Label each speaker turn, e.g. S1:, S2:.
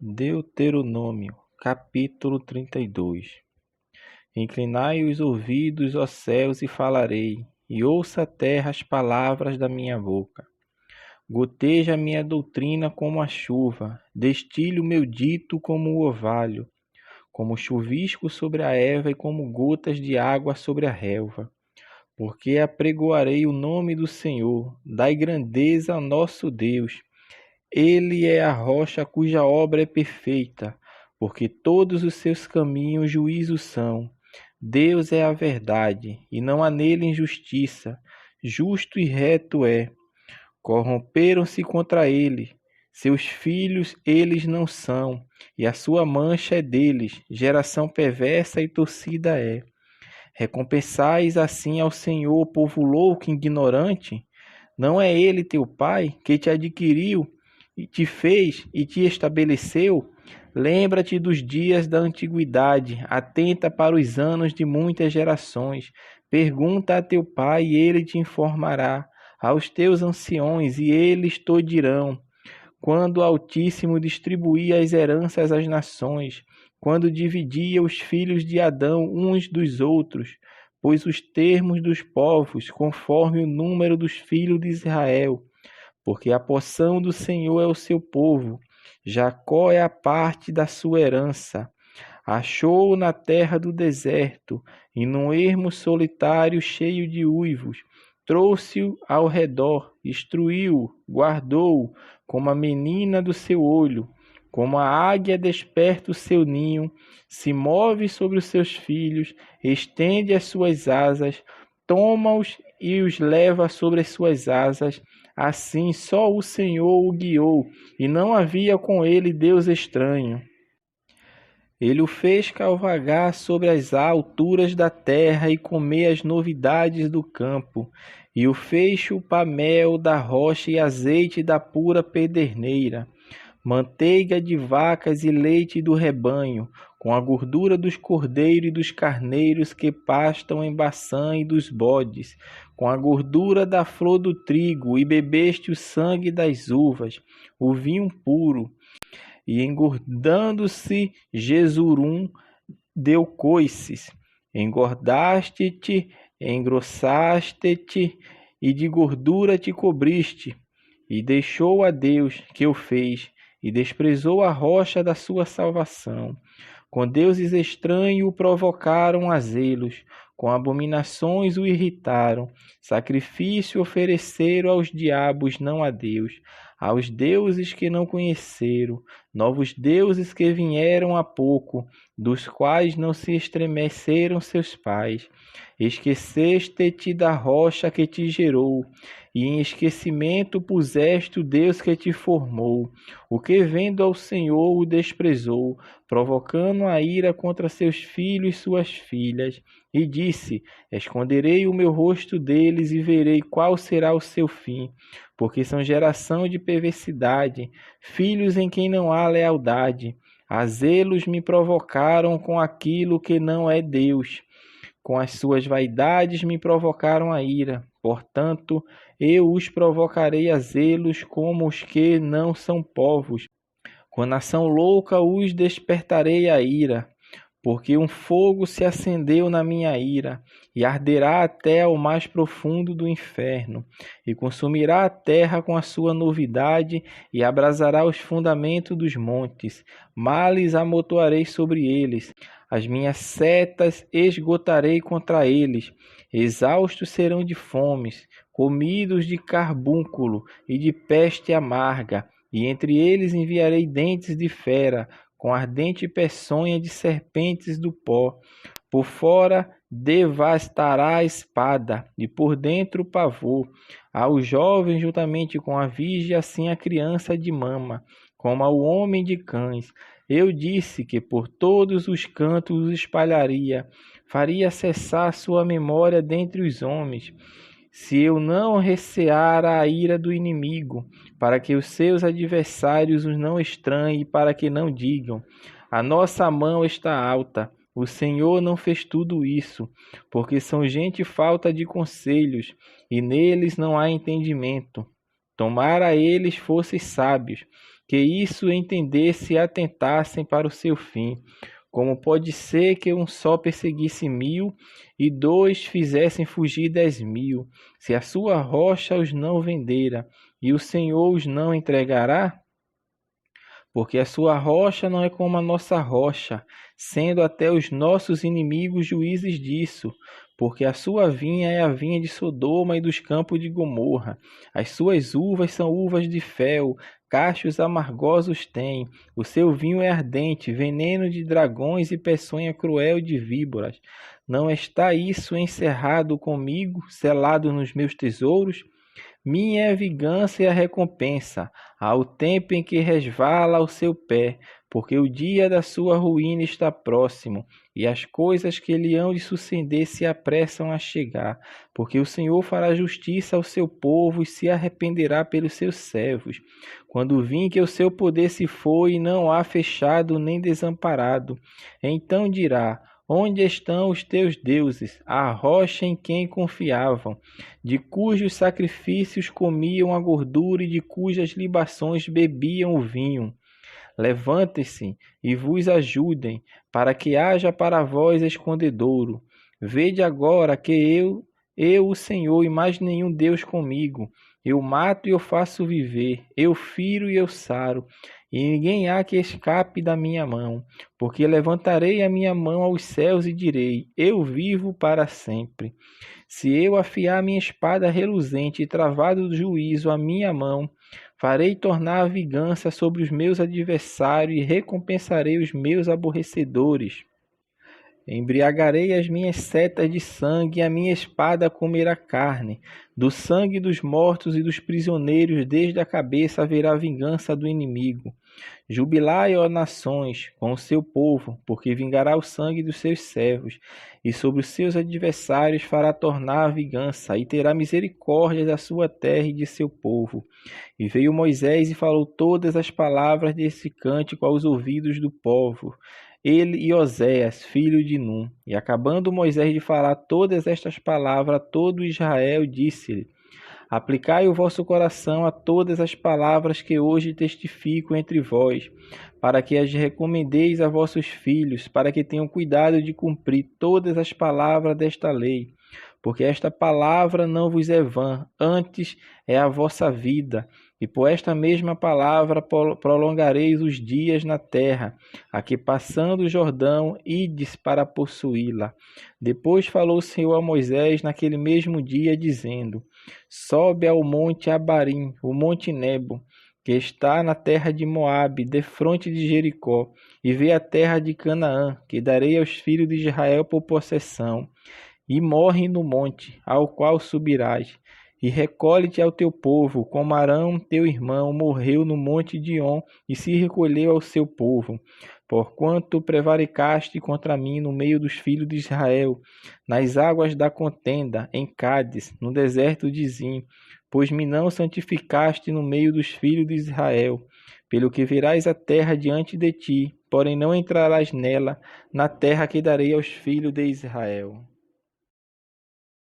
S1: Deuteronômio, capítulo 32. Inclinai os ouvidos, ó céus, e falarei, e ouça a terra as palavras da minha boca. Goteja a minha doutrina como a chuva, destile o meu dito como o orvalho, como chuvisco sobre a erva e como gotas de água sobre a relva. Porque apregoarei o nome do Senhor, dai grandeza ao nosso Deus. Ele é a rocha cuja obra é perfeita, porque todos os seus caminhos juízo são. Deus é a verdade, e não há nele injustiça. Justo e reto é. Corromperam-se contra ele. Seus filhos eles não são, e a sua mancha é deles. Geração perversa e torcida é. Recompensais assim ao Senhor, povo louco e ignorante? Não é ele teu pai, que te adquiriu, e te fez e te estabeleceu? Lembra-te dos dias da antiguidade, atenta para os anos de muitas gerações. Pergunta a teu pai e ele te informará, aos teus anciões e eles te dirão. Quando o Altíssimo distribuía as heranças às nações, quando dividia os filhos de Adão uns dos outros, pôs os termos dos povos conforme o número dos filhos de Israel, porque a porção do Senhor é o seu povo, Jacó é a parte da sua herança. Achou-o na terra do deserto, e num ermo solitário cheio de uivos. Trouxe-o ao redor, instruiu-o, guardou-o, como a menina do seu olho. Como a águia desperta o seu ninho, se move sobre os seus filhos, estende as suas asas, toma-os e os leva sobre as suas asas. Assim só o Senhor o guiou, e não havia com ele Deus estranho. Ele o fez cavalgar sobre as alturas da terra e comer as novidades do campo, e o fez chupar mel da rocha e azeite da pura pederneira, manteiga de vacas e leite do rebanho, com a gordura dos cordeiros e dos carneiros que pastam em Baçã e dos bodes, com a gordura da flor do trigo, e bebeste o sangue das uvas, o vinho puro. E engordando-se Jesurum deu coices, engordaste-te, engrossaste-te, e de gordura te cobriste, e deixou a Deus que o fez, e desprezou a rocha da sua salvação. Com deuses estranhos o provocaram a zelos, com abominações o irritaram, sacrifício ofereceram aos diabos, não a Deus, aos deuses que não conheceram, novos deuses que vieram há pouco, dos quais não se estremeceram seus pais. Esqueceste-te da rocha que te gerou, e em esquecimento puseste o Deus que te formou, o que vendo ao Senhor o desprezou, provocando a ira contra seus filhos e suas filhas, e disse: esconderei o meu rosto deles e verei qual será o seu fim, porque são geração de perversidade, filhos em quem não há lealdade. A zelos me provocaram com aquilo que não é Deus, com as suas vaidades me provocaram a ira. Portanto, eu os provocarei a zelos como os que não são povos. Com nação louca os despertarei a ira, porque um fogo se acendeu na minha ira, e arderá até ao mais profundo do inferno, e consumirá a terra com a sua novidade, e abrasará os fundamentos dos montes. Males amontoarei sobre eles, as minhas setas esgotarei contra eles. Exaustos serão de fomes, comidos de carbúnculo e de peste amarga, e entre eles enviarei dentes de fera, com ardente peçonha de serpentes do pó. Por fora devastará a espada, e por dentro o pavor. Ao jovem juntamente com a virgem, assim a criança de mama, como ao homem de cães. Eu disse que por todos os cantos os espalharia, faria cessar sua memória dentre os homens. Se eu não recear a ira do inimigo, para que os seus adversários os não estranhem, para que não digam: a nossa mão está alta, o Senhor não fez tudo isso, porque são gente falta de conselhos, e neles não há entendimento. Tomara eles fossem sábios, que isso entendesse e atentassem para o seu fim. Como pode ser que um só perseguisse 1000 e 2 fizessem fugir 10.000, se a sua rocha os não vendera e o Senhor os não entregará? Porque a sua rocha não é como a nossa rocha, sendo até os nossos inimigos juízes disso. Porque a sua vinha é a vinha de Sodoma e dos campos de Gomorra. As suas uvas são uvas de fel, cachos amargosos tem. O seu vinho é ardente, veneno de dragões e peçonha cruel de víboras. Não está isso encerrado comigo, selado nos meus tesouros? Minha é a vingança e a recompensa, ao tempo em que resvala o seu pé, porque o dia da sua ruína está próximo, e as coisas que lhe hão de suceder se apressam a chegar, porque o Senhor fará justiça ao seu povo e se arrependerá pelos seus servos. Quando vir que o seu poder se foi e não há fechado nem desamparado, então dirá: onde estão os teus deuses, a rocha em quem confiavam, de cujos sacrifícios comiam a gordura e de cujas libações bebiam o vinho? Levantem-se e vos ajudem, para que haja para vós escondedouro. Vede agora que eu o Senhor, e mais nenhum Deus comigo. Eu mato e eu faço viver, eu firo e eu saro, e ninguém há que escape da minha mão, porque levantarei a minha mão aos céus e direi: eu vivo para sempre. Se eu afiar minha espada reluzente e travado do juízo a minha mão, farei tornar a vingança sobre os meus adversários e recompensarei os meus aborrecedores. Embriagarei as minhas setas de sangue, e a minha espada comerá carne. Do sangue dos mortos e dos prisioneiros, desde a cabeça haverá vingança do inimigo. Jubilai, ó nações, com o seu povo, porque vingará o sangue dos seus servos, e sobre os seus adversários fará tornar a vingança, e terá misericórdia da sua terra e de seu povo. E veio Moisés e falou todas as palavras desse cântico aos ouvidos do povo, ele e Oséias, filho de Num. E acabando Moisés de falar todas estas palavras a todo Israel, disse-lhe: aplicai o vosso coração a todas as palavras que hoje testifico entre vós, para que as recomendeis a vossos filhos, para que tenham cuidado de cumprir todas as palavras desta lei. Porque esta palavra não vos é vã, antes é a vossa vida. E por esta mesma palavra prolongareis os dias na terra, a que passando o Jordão, ides para possuí-la. Depois falou o Senhor a Moisés naquele mesmo dia, dizendo: sobe ao monte Abarim, o monte Nebo, que está na terra de Moabe, defronte de Jericó, e vê a terra de Canaã, que darei aos filhos de Israel por possessão. E morre no monte, ao qual subirás, e recolhe-te ao teu povo, como Arão, teu irmão, morreu no monte de On, e se recolheu ao seu povo. Porquanto prevaricaste contra mim no meio dos filhos de Israel, nas águas da contenda, em Cádiz, no deserto de Zim, pois me não santificaste no meio dos filhos de Israel. Pelo que verás a terra diante de ti, porém não entrarás nela, na terra que darei aos filhos de Israel.